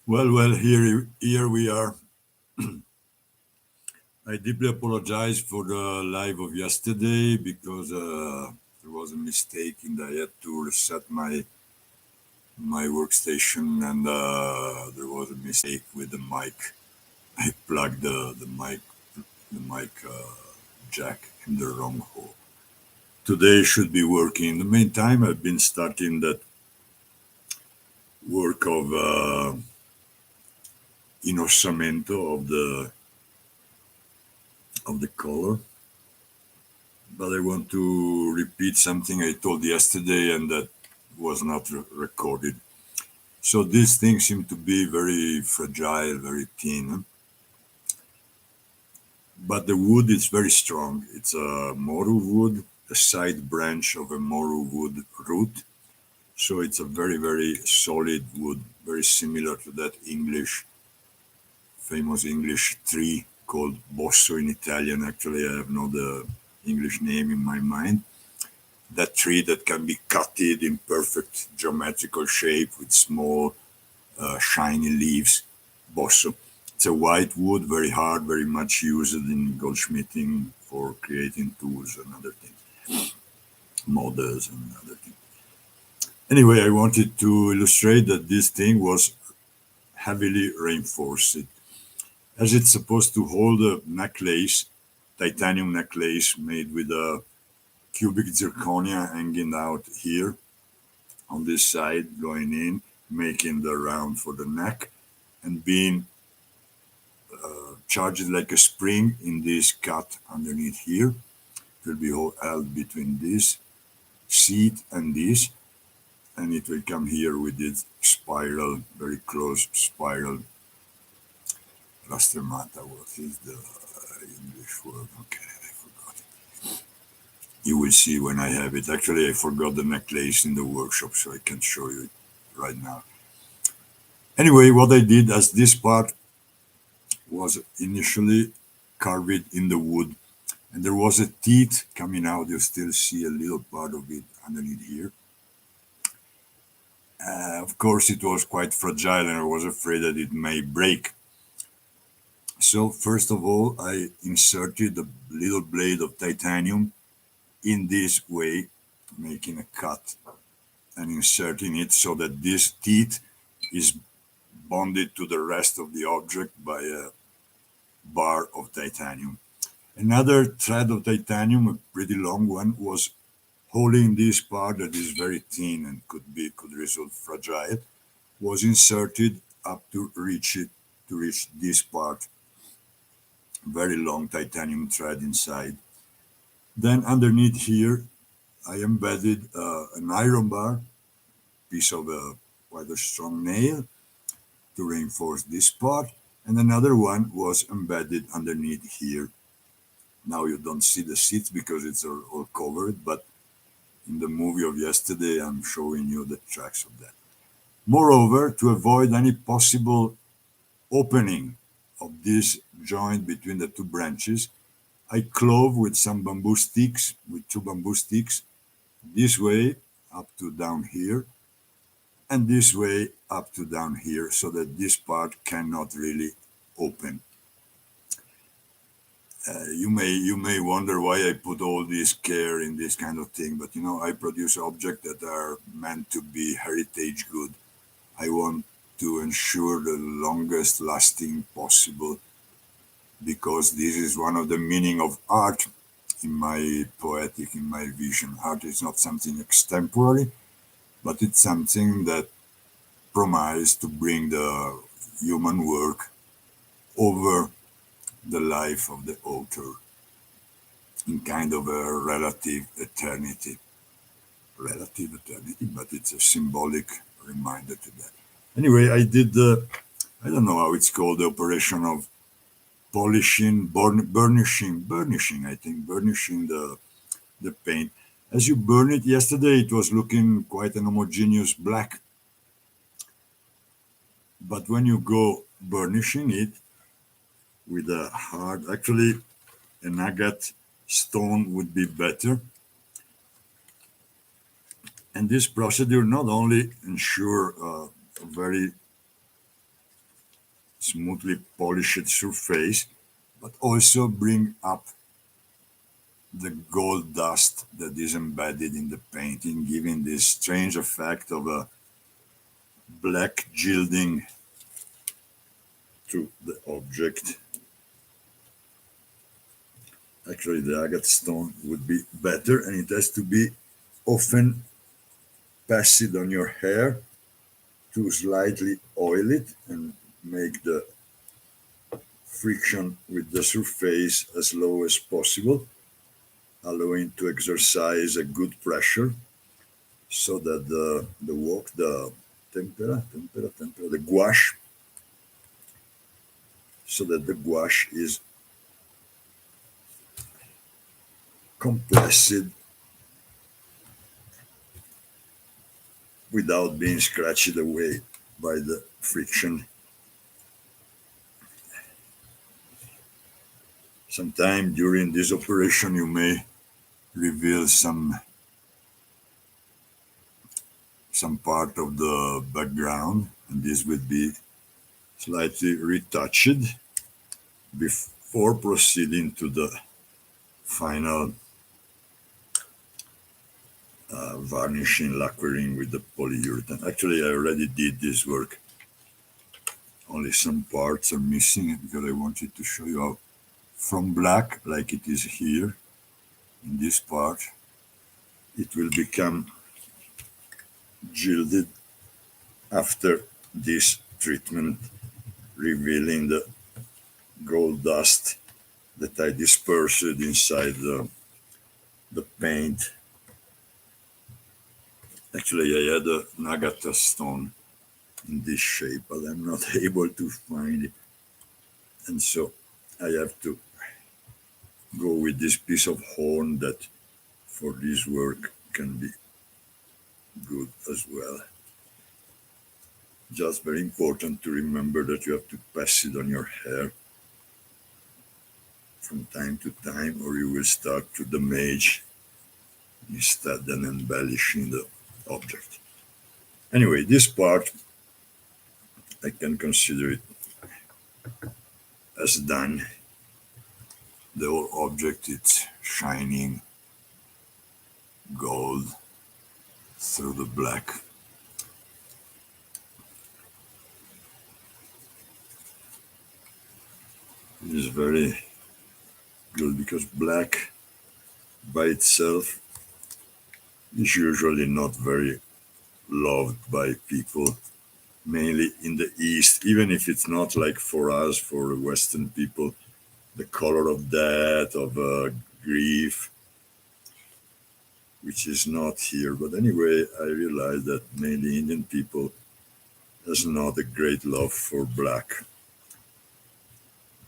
Well, here we are. I deeply apologize for the live of yesterday because there was a mistake and I had to reset my workstation and there was a mistake with the mic. I plugged the mic jack in the wrong hole. Today should be working. In the meantime, I've been starting that work of innossamento of the color. But I want to repeat something I told yesterday and that was not recorded. So these things seem to be very fragile, very thin, but the wood is very strong. It's a moru wood, a side branch of a moru wood root. So it's a very, very solid wood, very similar to that famous English tree called bosso in Italian. Actually, I have no the English name in my mind. That tree that can be cutted in perfect geometrical shape with small, shiny leaves, bosso. It's a white wood, very hard, very much used in goldsmithing for creating tools and other things, models and other things. Anyway, I wanted to illustrate that this thing was heavily reinforced, as it's supposed to hold a necklace, titanium necklace made with a cubic zirconia hanging out here on this side, going in, making the round for the neck, and being charged like a spring in this cut underneath here. It will be held between this seat and this, and it will come here with its spiral, very close spiral rastremata. What is the English word? Okay, I forgot it. You will see when I have it. Actually, I forgot the necklace in the workshop, so I can't show you it right now. Anyway, what I did as this part was initially carved in the wood, and there was a teeth coming out. You still see a little part of it underneath here. Of course, it was quite fragile, and I was afraid that it may break. So first of all, I inserted a little blade of titanium in this way, making a cut and inserting it so that this teeth is bonded to the rest of the object by a bar of titanium. Another thread of titanium, a pretty long one, was holding this part that is very thin and could result fragile, was inserted up to reach this part, very long titanium thread inside. Then underneath here, I embedded an iron bar, piece of quite a strong nail to reinforce this part, and another one was embedded underneath here. Now you don't see the seats because it's all covered, but in the movie of yesterday, I'm showing you the tracks of that. Moreover, to avoid any possible opening of this joint between the two branches, I clove with some bamboo sticks, with two bamboo sticks, this way up to down here, and this way up to down here, so that this part cannot really open. You may wonder why I put all this care in this kind of thing, but I produce objects that are meant to be heritage good. I want to ensure the longest lasting possible, because this is one of the meaning of art in my vision. Art is not something extemporary, but it's something that promises to bring the human work over the life of the author in kind of a relative eternity, but it's a symbolic reminder to that. Anyway, I did I don't know how it's called, the operation of polishing, burnishing, I think, burnishing the paint. As you burn it yesterday, it was looking quite an homogeneous black. But when you go burnishing it with a hard, actually, an agate stone would be better. And this procedure not only ensure a very smoothly polished surface, but also bring up the gold dust that is embedded in the painting, giving this strange effect of a black gilding to the object. Actually, the agate stone would be better, and it has to be often passed on your hair to slightly oil it and make the friction with the surface as low as possible, allowing to exercise a good pressure so that the tempera, the gouache, so that the gouache is compressed without being scratched away by the friction. Sometime during this operation, you may reveal some part of the background, and this will be slightly retouched before proceeding to the final varnishing, lacquering with the polyurethane. Actually, I already did this work. Only some parts are missing because I wanted to show you how from black, like it is here in this part, it will become gilded after this treatment, revealing the gold dust that I dispersed inside the paint. Actually, I had a Nagata stone in this shape, but I'm not able to find it. And so I have to go with this piece of horn that for this work can be good as well. Just very important to remember that you have to pass it on your hair from time to time, or you will start to damage instead than embellishing the object. Anyway, this part I can consider it as done. The whole object is shining gold through the black. It is very good because black by itself is usually not very loved by people, mainly in the East, even if it's not like for us, for Western people, the color of death, of grief, which is not here. But anyway, I realize that mainly Indian people has not a great love for black.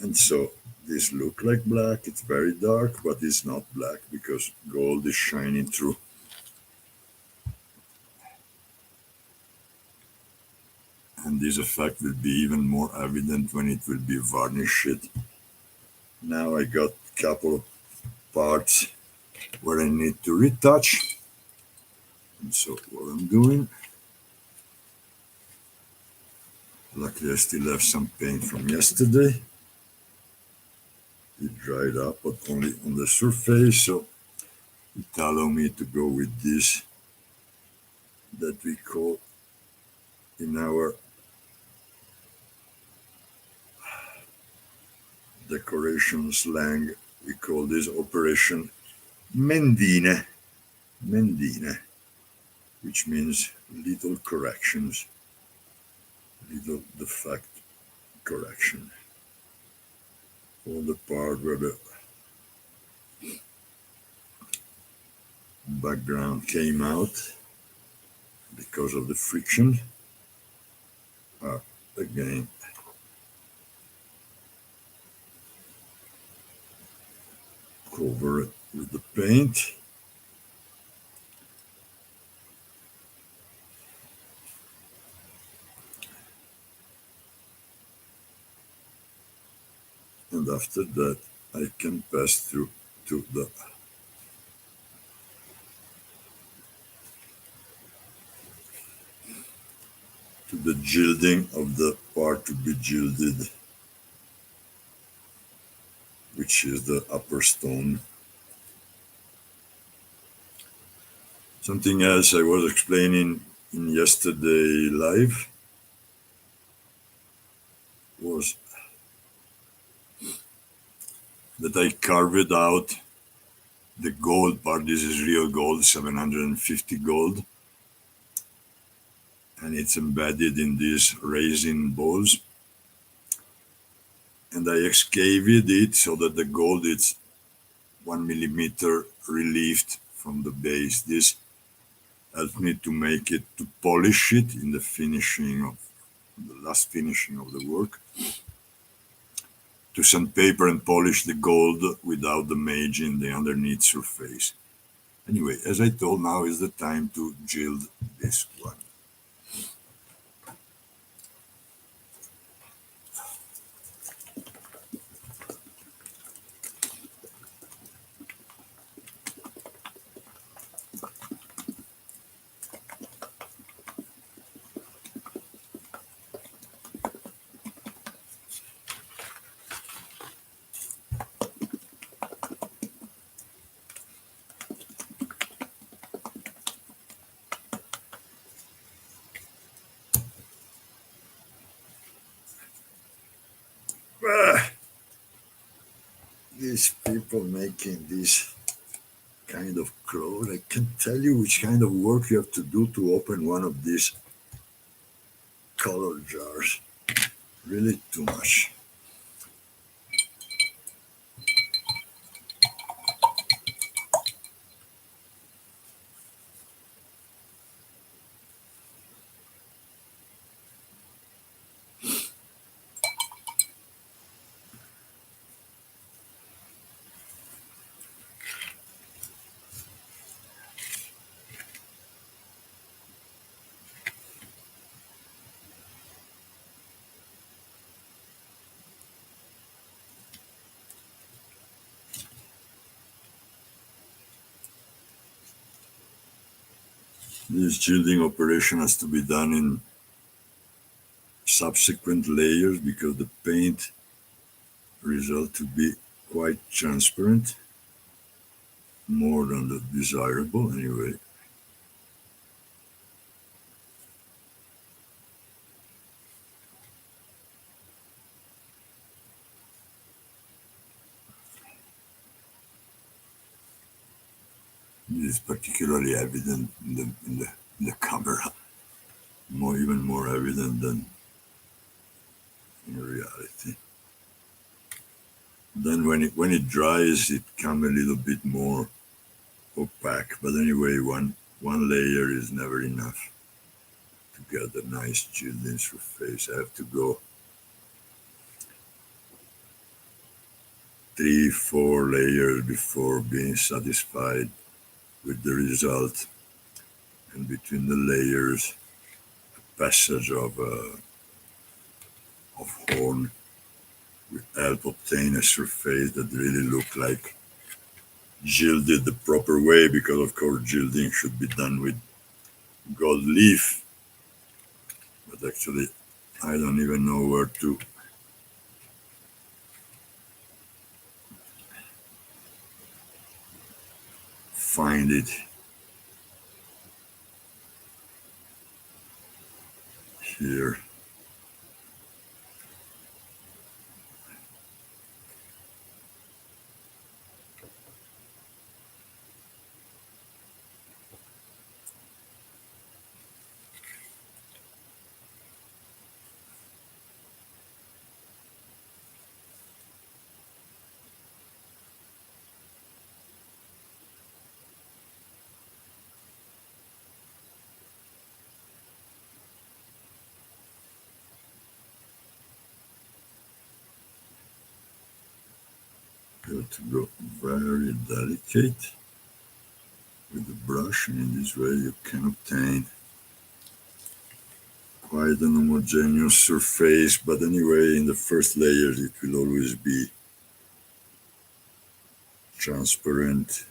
And so this look like black, it's very dark, but it's not black because gold is shining through. And this effect will be even more evident when it will be varnished. Now I got a couple of parts where I need to retouch. And so what I'm doing, luckily I still have some paint from yesterday. It dried up, but only on the surface, so it allowed me to go with this that we call in our decoration slang, we call this operation mendine, mendine, which means little corrections, little defect correction. All the part where the background came out because of the friction are again covered with the paint. And after that I can pass through to the to the gilding of the part to be gilded, which is the upper stone. Something else I was explaining in yesterday live was that I carved out the gold part. This is real gold, 750 gold, and it's embedded in these resin balls. And I excavated it so that the gold is 1 millimeter relieved from the base. This helped me to make it, to polish it in the finishing of the last finishing of the work, to sandpaper and polish the gold without damaging the underneath surface. Anyway, as I told, now is the time to gild this one. Ah, these people making this kind of clothes, I can't tell you which kind of work you have to do to open one of these color jars. Really too much. This gilding operation has to be done in subsequent layers because the paint result to be quite transparent, more than the desirable anyway. This is particularly evident in the camera, even more evident than in reality. Then when it dries, it comes a little bit more opaque. But anyway, one layer is never enough to get a nice gilding surface. I have to go 3, 4 layers before being satisfied with the result. And between the layers, a passage of horn will help obtain a surface that really look like gilded the proper way, because of course gilding should be done with gold leaf. But actually, I don't even know where to find it here. Got to go very delicate with the brush, and in this way you can obtain quite an homogeneous surface. But anyway, in the first layers it will always be transparent.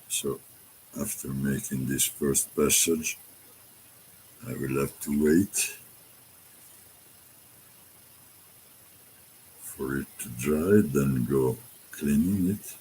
So after making this first passage, I will have to wait for it to dry, then go cleaning it.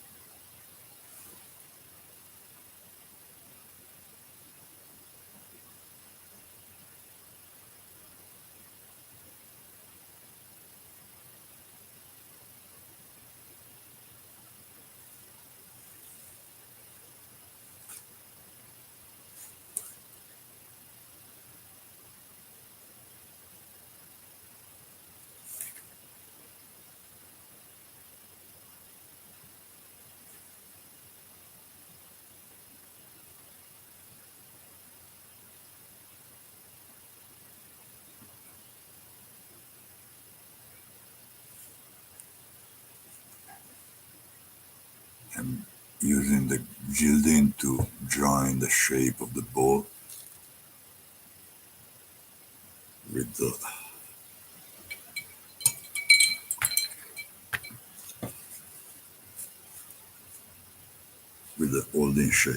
I'm using the gilding to join the shape of the ball with the holding shape.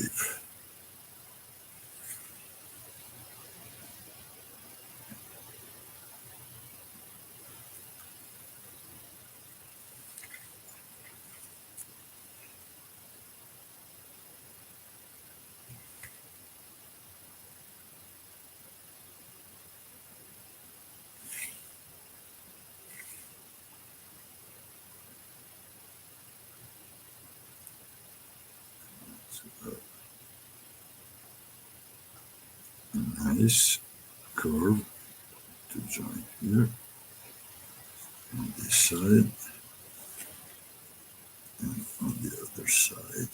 Nice curve to join here on this side and on the other side.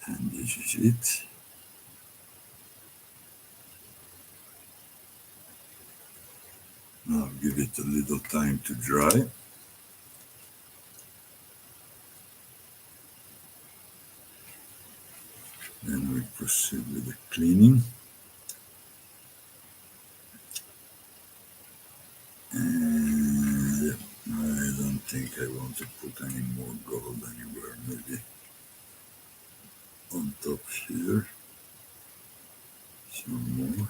And this is it. Now give it a little time to dry. Then we proceed with the cleaning. And I don't think I want to put any more gold anywhere. Maybe on top here, some more.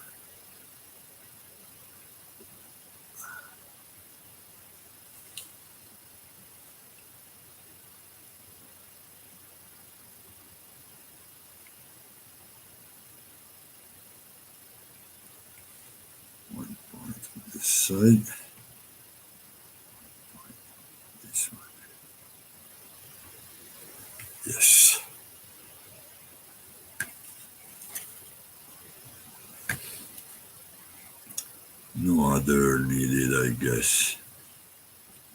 One point on this side, this one. Yes. No other needed, I guess.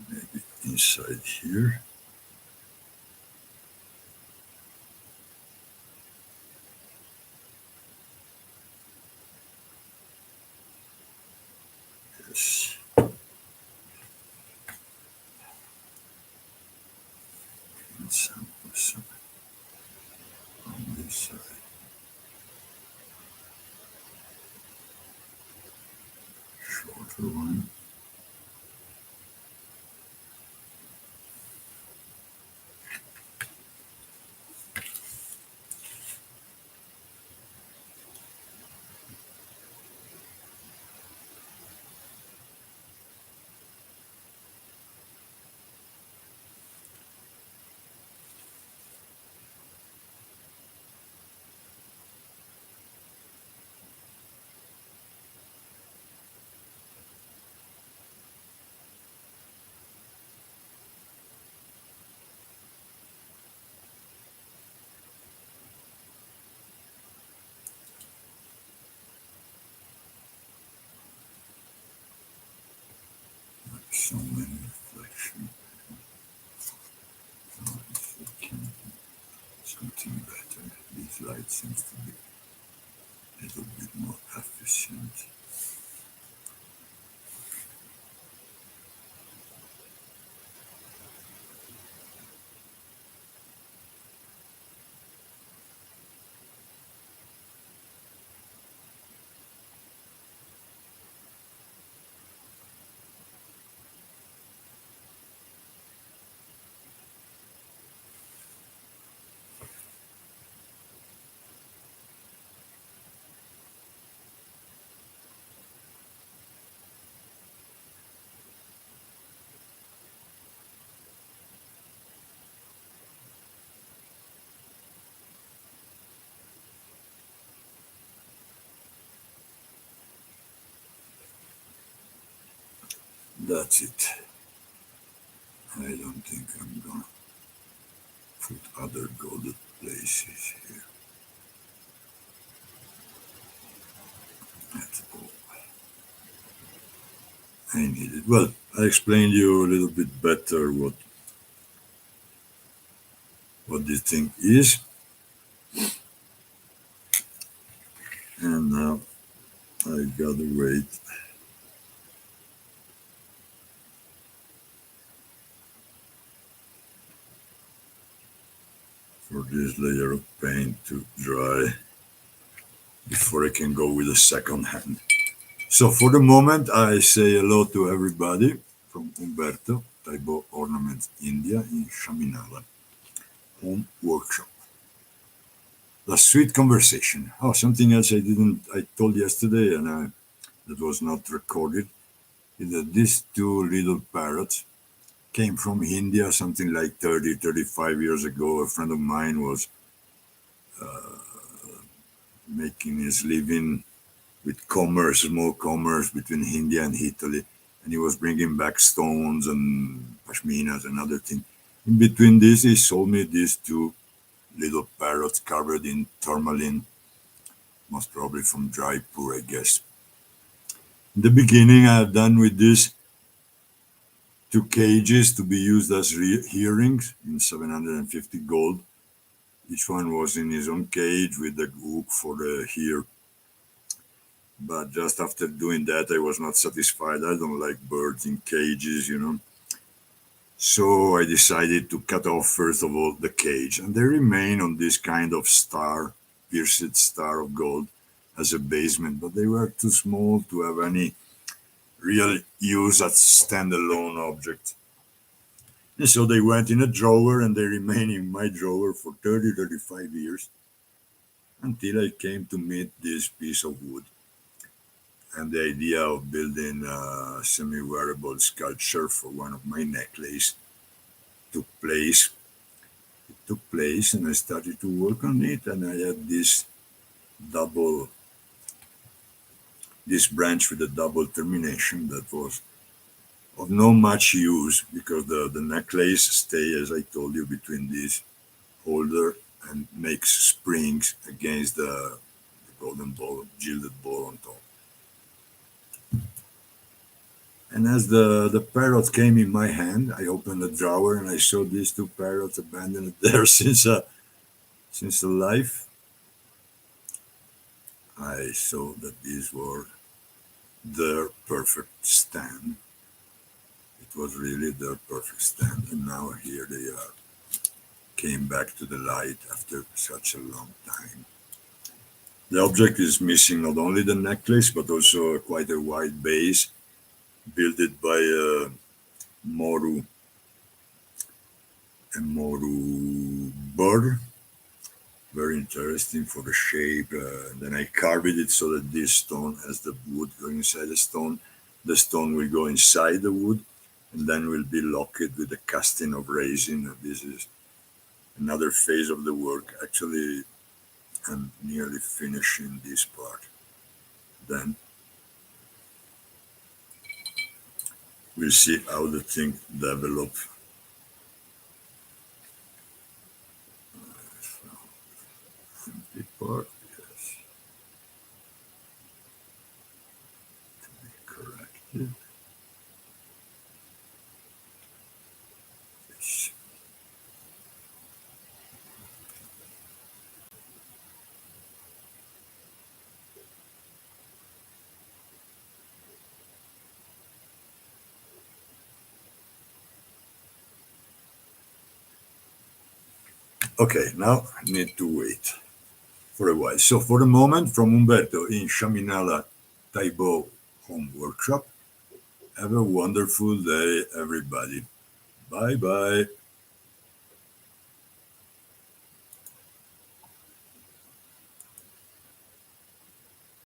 Maybe inside here. Yes. And some on this side. Shorter one. So many reflections. Something better. This light seems to be a little bit more efficient. That's it. I don't think I'm gonna put other golden places here. That's all I needed. Well, I explained you a little bit better what this thing is, and now I gotta wait for this layer of paint to dry before I can go with the second hand. So for the moment, I say hello to everybody from Umberto, Taibo Ornaments India in Shaminawa home workshop. The sweet conversation. Oh, something else I told yesterday and that was not recorded is that these two little parrots came from India something like 30, 35 years ago. A friend of mine was making his living with commerce, small commerce between India and Italy. And he was bringing back stones and pashminas and other things. In between this, he sold me these two little parrots covered in tourmaline, most probably from Jaipur, I guess. In the beginning, I have done with these two cages to be used as earrings in 750 gold. Each one was in his own cage with the hook for the ear. But just after doing that, I was not satisfied. I don't like birds in cages. So I decided to cut off, first of all, the cage. And they remain on this kind of star, pierced star of gold, as a basement. But they were too small to have any real use as standalone object. And so they went in a drawer and they remain in my drawer for 30, 35 years until I came to meet this piece of wood. And the idea of building a semi-wearable sculpture for one of my necklaces took place. It took place, and I started to work on it. And I had double, this branch with a double termination that was of no much use because the necklace stay, as I told you, between this holder and makes springs against the golden ball, gilded ball on top. And as the parrot came in my hand, I opened the drawer and I saw these two parrots abandoned there since a life. I saw that these were their perfect stand. It was really their perfect stand, and now here they are, came back to the light after such a long time. The object is missing not only the necklace but also quite a wide base, built by Moru, a Moru bird. Very interesting for the shape. Then I carved it so that this stone, as the wood going inside the stone will go inside the wood, and then will be locked with the casting of resin. This is another phase of the work. Actually, I'm nearly finishing this part. Then we'll see how the thing develops. The part, yes, corrected. Okay, now I need to wait for a while. So for the moment, from Umberto in Chaminala Taibo Home Workshop, have a wonderful day, everybody. Bye bye.